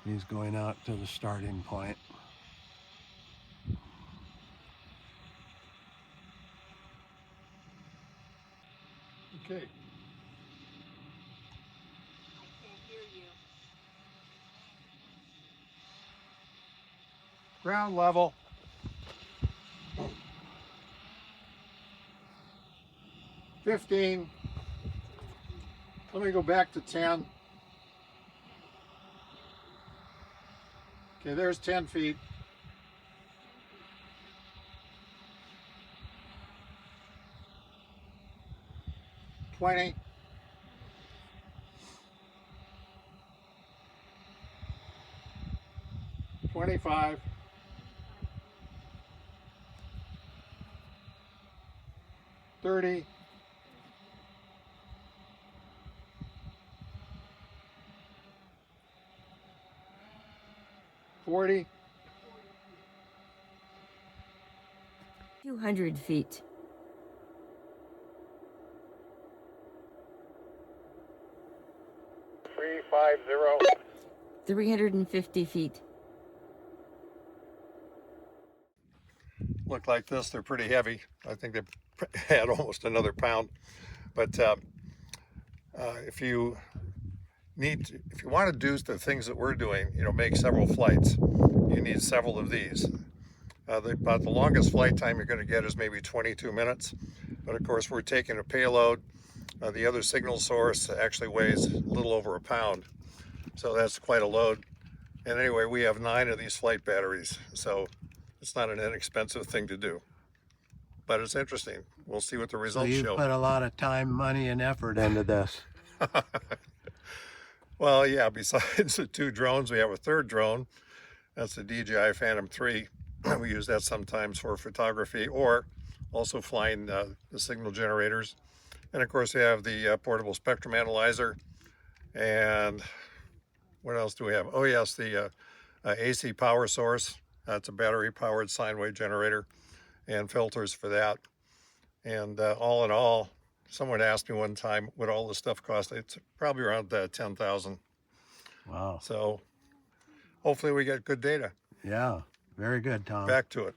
He's going out to the starting point. Okay. I can't hear you. Ground level. $15. Let me go back to 10. Okay, there's 10 feet. $20. 25. 30. 40. 200 feet. 350. 350 feet. Look like this, they're pretty heavy. I think they had almost another pound. But if you want to do the things that we're doing, make several flights, you need several of these. About the longest flight time you're going to get is maybe 22 minutes. But of course, we're taking a payload. The other signal source actually weighs a little over a pound. So that's quite a load. And anyway, we have 9 of these flight batteries. So it's not an inexpensive thing to do. But it's interesting. We'll see what the results So you show. put a lot of time, money, and effort into this. Well, yeah, besides the 2 drones, we have a third drone. That's the DJI Phantom 3. We use that sometimes for photography or also flying the signal generators. And of course, we have the portable spectrum analyzer. And what else do we have? Oh, yes, the AC power source. That's a battery-powered sine wave generator and filters for that. And all in all, someone asked me one time what all this stuff cost. It's probably around $10,000. Wow. So hopefully we get good data. Yeah, very good, Tom. Back to it.